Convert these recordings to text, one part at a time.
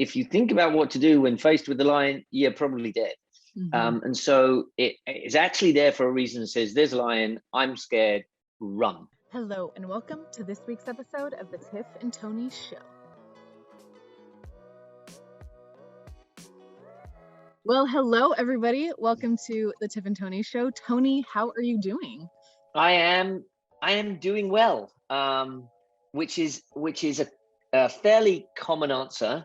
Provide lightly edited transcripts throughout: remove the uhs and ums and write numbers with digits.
if you think about what to do when faced with the lion, you're probably dead. And so it is actually there for a reason. It says, there's a lion, I'm scared, run. Hello, and welcome to this week's episode of the Tiff and Tony Show. Well, hello, everybody. Welcome to the Tiff and Tony Show. Tony, how are you doing? I am doing well, which is a fairly common answer.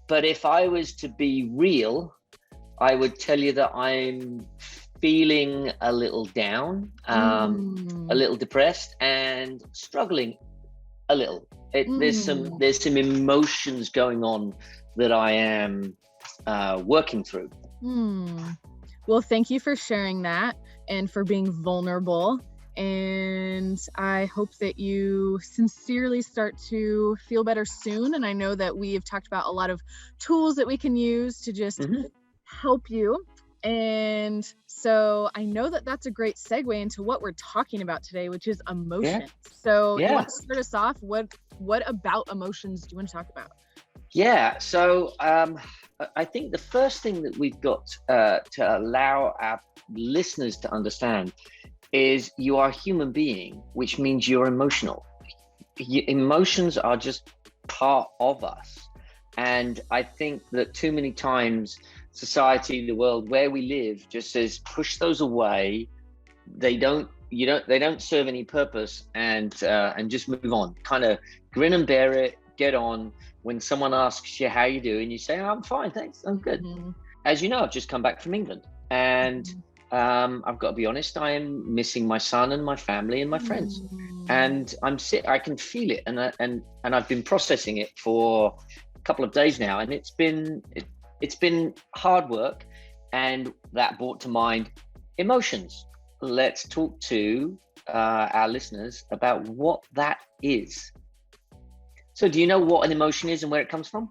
But if I was to be real, I would tell you that I'm feeling a little down, a little depressed, and struggling a little. There's some emotions going on that I am working through. Well, thank you for sharing that and for being vulnerable. And I hope that you sincerely start to feel better soon. And I know that we have talked about a lot of tools that we can use to just help you. And so I know that that's a great segue into what we're talking about today, which is emotions. So you want to start us off? What about emotions do you want to talk about? Yeah, so I think the first thing that we've got to allow our listeners to understand is you are a human being, which means you're emotional. Emotions are just part of us. And I think that too many times society, the world where we live, just says push those away. They don't serve any purpose, and just move on. Kind of grin and bear it, get on. When someone asks you how you doing, you say, oh, I'm fine, thanks, I'm good. As you know, I've just come back from England, and I've got to be honest, I am missing my son and my family and my friends, and I can feel it, and I've been processing it for a couple of days now, and it's been hard work, and that brought to mind emotions. Let's talk to our listeners about what that is. So do you know what an emotion is and where it comes from?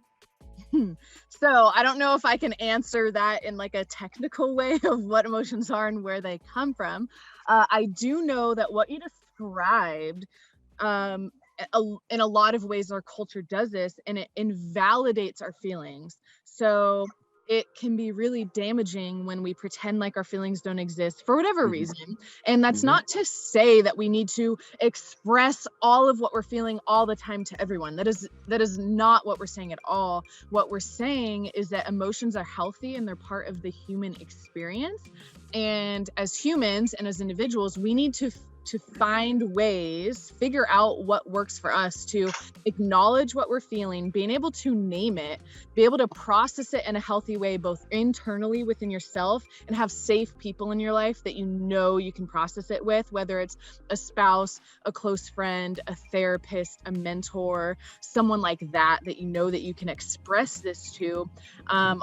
So I don't know if I can answer that in like a technical way of what emotions are and where they come from. I do know that what you described, in a lot of ways our culture does this, and it invalidates our feelings. So it can be really damaging when we pretend like our feelings don't exist for whatever reason. And that's not to say that we need to express all of what we're feeling all the time to everyone. That is not what we're saying at all. What we're saying is that emotions are healthy and they're part of the human experience. And as humans and as individuals, we need to find ways, figure out what works for us to acknowledge what we're feeling, being able to name it, be able to process it in a healthy way, both internally within yourself and have safe people in your life that you know you can process it with, whether it's a spouse, a close friend, a therapist, a mentor, someone like that you know that you can express this to.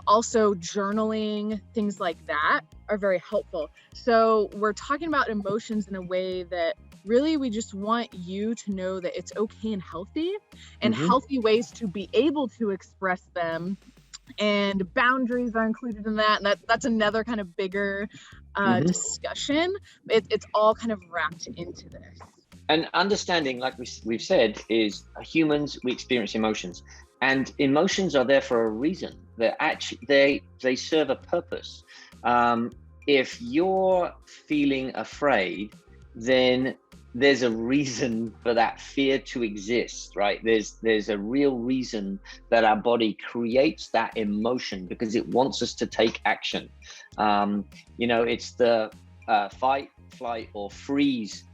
Also journaling, things like that are very helpful. So we're talking about emotions in a way that really we just want you to know that it's okay and healthy, and healthy ways to be able to express them, and boundaries are included in that. And that's another kind of bigger discussion. It's all kind of wrapped into this. And understanding, like we've said, is humans, we experience emotions, and emotions are there for a reason. They're actually they serve a purpose. If you're feeling afraid, then there's a reason for that fear to exist, right? There's a real reason that our body creates that emotion, because it wants us to take action. It's the fight, flight, or freeze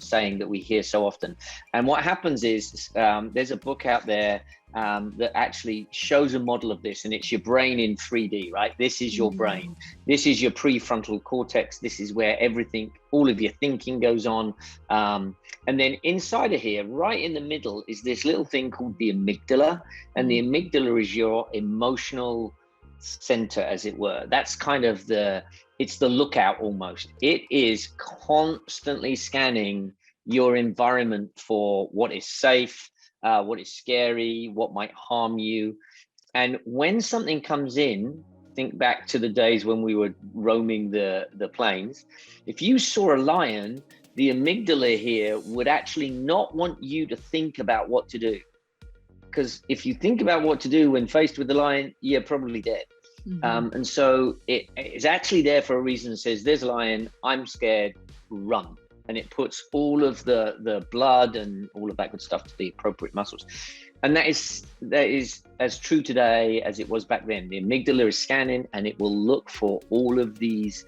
saying that we hear so often. And what happens is there's a book out there that actually shows a model of this, and it's your brain in 3D, right? This is your brain. This is your prefrontal cortex. This is where everything, all of your thinking goes on. And then inside of here, right in the middle, is this little thing called the amygdala. And the amygdala is your emotional center, as it were. That's kind of it's the lookout almost. It is constantly scanning your environment for what is safe, what is scary, what might harm you. And when something comes in, think back to the days when we were roaming the plains. If you saw a lion, the amygdala here would actually not want you to think about what to do. because if you think about what to do when faced with the lion, you're probably dead. And so it is actually there for a reason. It says, there's a lion, I'm scared, run. And it puts all of the blood and all of that good stuff to the appropriate muscles. And that is as true today as it was back then. The amygdala is scanning, and it will look for all of these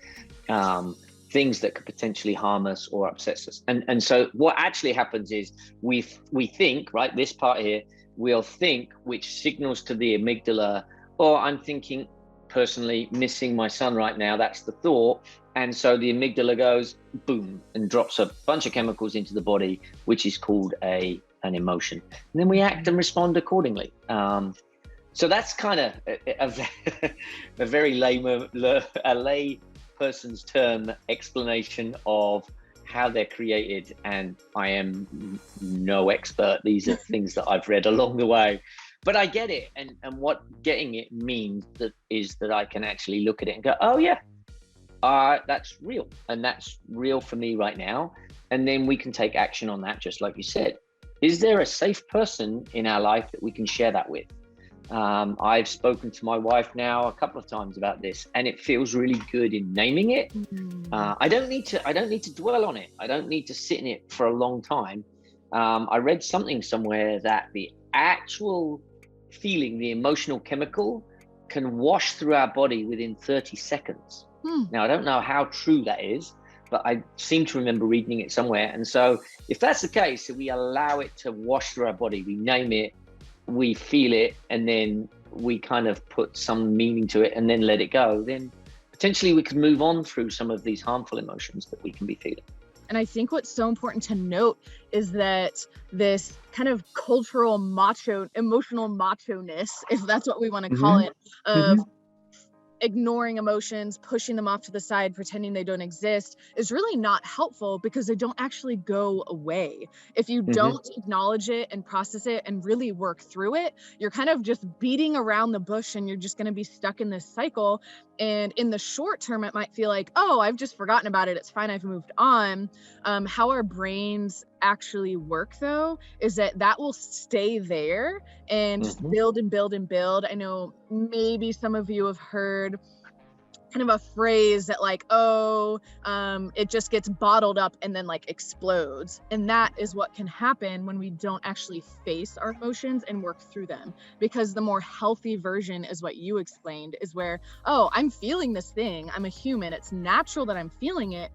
things that could potentially harm us or upset us. And so what actually happens is we think, right, this part here, we'll think, which signals to the amygdala, oh, I'm thinking personally missing my son right now. That's the thought. And so the amygdala goes boom and drops a bunch of chemicals into the body, which is called an emotion. And then we act and respond accordingly. So that's kind of a very lay person's term explanation of how they're created. And I am no expert. These are things that I've read along the way. But I get it, and what getting it means is that I can actually look at it and go, oh yeah, that's real, and that's real for me right now. And then we can take action on that, just like you said. Is there a safe person in our life that we can share that with? I've spoken to my wife now a couple of times about this, and it feels really good in naming it. I don't need to dwell on it. I don't need to sit in it for a long time. I read something somewhere that the actual feeling, the emotional chemical, can wash through our body within 30 seconds. Now, I don't know how true that is, but I seem to remember reading it somewhere. And so if that's the case, if we allow it to wash through our body, we name it, we feel it, and then we kind of put some meaning to it and then let it go, then potentially we could move on through some of these harmful emotions that we can be feeling. And I think what's so important to note is that this kind of cultural emotional macho-ness, if that's what we want to call it, of ignoring emotions, pushing them off to the side, pretending they don't exist, is really not helpful, because they don't actually go away. If you don't acknowledge it and process it and really work through it, you're kind of just beating around the bush, and you're just going to be stuck in this cycle. And in the short term, it might feel like, oh, I've just forgotten about it, it's fine, I've moved on. How our brains actually work, though, is that will stay there and just build and build and build. I know maybe some of you have heard kind of a phrase that like, it just gets bottled up and then like explodes. And that is what can happen when we don't actually face our emotions and work through them. Because the more healthy version is what you explained, is where, oh, I'm feeling this thing, I'm a human, it's natural that I'm feeling it.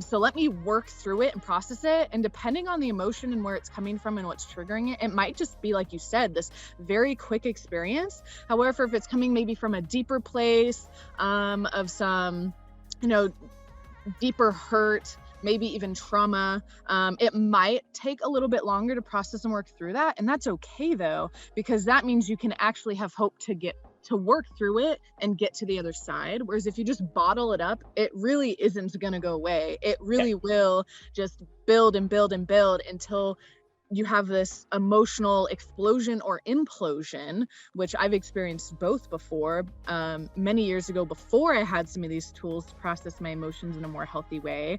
So let me work through it and process it. And depending on the emotion and where it's coming from and what's triggering it, it might just be, like you said, this very quick experience. However, if it's coming maybe from a deeper place, of some, deeper hurt, maybe even trauma, it might take a little bit longer to process and work through that. And that's okay, though, because that means you can actually have hope to work through it and get to the other side. Whereas if you just bottle it up, it really isn't going to go away. It really will just build and build and build until you have this emotional explosion or implosion, which I've experienced both before, many years ago, before I had some of these tools to process my emotions in a more healthy way.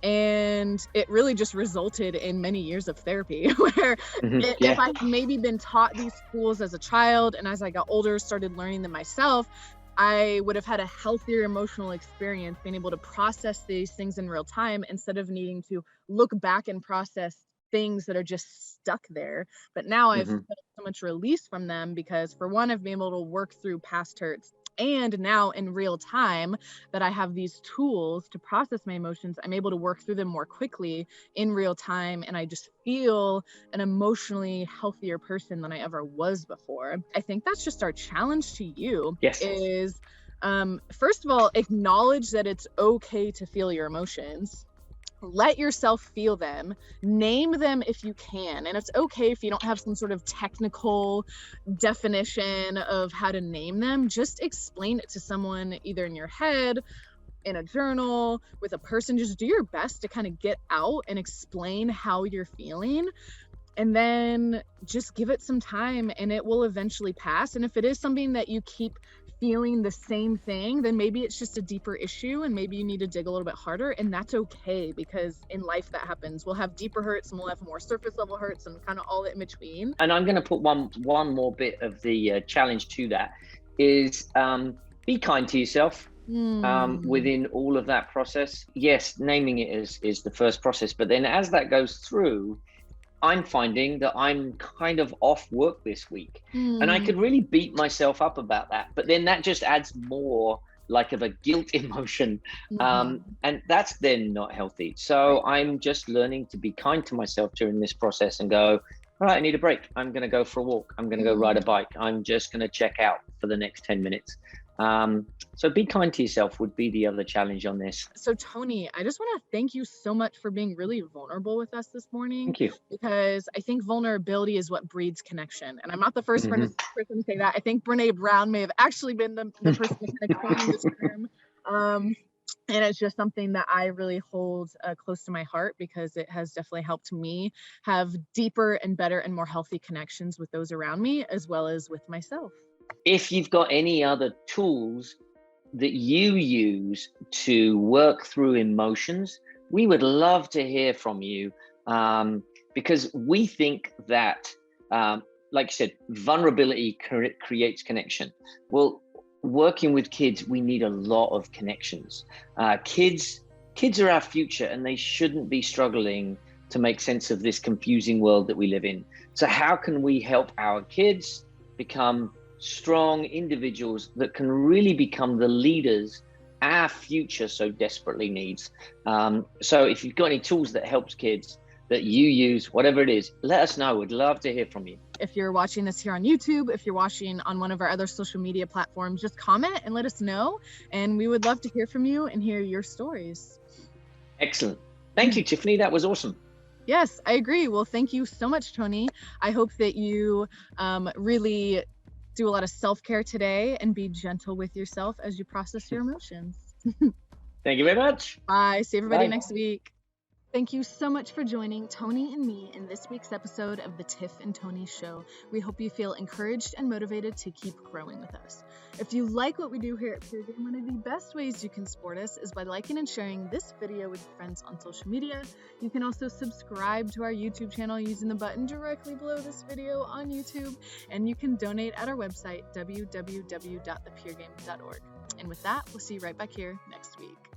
And it really just resulted in many years of therapy where if I had maybe been taught these tools as a child, and as I got older, started learning them myself, I would have had a healthier emotional experience, being able to process these things in real time instead of needing to look back and process things that are just stuck there. But now I've felt so much release from them, because for one, I've been able to work through past hurts. And now in real time that I have these tools to process my emotions, I'm able to work through them more quickly in real time. And I just feel an emotionally healthier person than I ever was before. I think that's just our challenge to you is, first of all, acknowledge that it's okay to feel your emotions. Let yourself feel them, name them if you can. And it's okay if you don't have some sort of technical definition of how to name them. Just explain it to someone, either in your head, in a journal, with a person. Just do your best to kind of get out and explain how you're feeling. and then just give it some time and it will eventually pass. And if it is something that you keep feeling the same thing, then maybe it's just a deeper issue and maybe you need to dig a little bit harder, and that's okay, because in life that happens. We'll have deeper hurts and we'll have more surface level hurts and kind of all in between. And I'm going to put one more bit of the challenge to that is be kind to yourself within all of that process. Yes, naming it is the first process, but then as that goes through, I'm finding that I'm kind of off work this week, and I could really beat myself up about that, but then that just adds more like of a guilt emotion, and that's then not healthy. So I'm just learning to be kind to myself during this process and go, all right, I need a break. I'm going to go for a walk. I'm going to go ride a bike. I'm just going to check out for the next 10 minutes. So be kind to yourself would be the other challenge on this. So Tony, I just want to thank you so much for being really vulnerable with us this morning. Thank you. Because I think vulnerability is what breeds connection. And I'm not the first person to say that. I think Brene Brown may have actually been the person to kind of coin this term. And it's just something that I really hold close to my heart, because it has definitely helped me have deeper and better and more healthy connections with those around me, as well as with myself. If you've got any other tools that you use to work through emotions, we would love to hear from you, because we think that, like you said, vulnerability creates connection. Well, working with kids, we need a lot of connections. Kids are our future, and they shouldn't be struggling to make sense of this confusing world that we live in. So how can we help our kids become strong individuals that can really become the leaders our future so desperately needs? So if you've got any tools that helps kids that you use, whatever it is, let us know. We'd love to hear from you. If you're watching this here on YouTube, if you're watching on one of our other social media platforms, just comment and let us know. And we would love to hear from you and hear your stories. Excellent. Thank you, Tiffany. That was awesome. Yes, I agree. Well, thank you so much, Tony. I hope that you really do a lot of self-care today and be gentle with yourself as you process your emotions. Thank you very much. Bye. See everybody next week. Thank you so much for joining Tony and me in this week's episode of the Tiff and Tony Show. We hope you feel encouraged and motivated to keep growing with us. If you like what we do here at Pure Game, one of the best ways you can support us is by liking and sharing this video with your friends on social media. You can also subscribe to our YouTube channel using the button directly below this video on YouTube, and you can donate at our website, www.thepuregame.org. And with that, we'll see you right back here next week.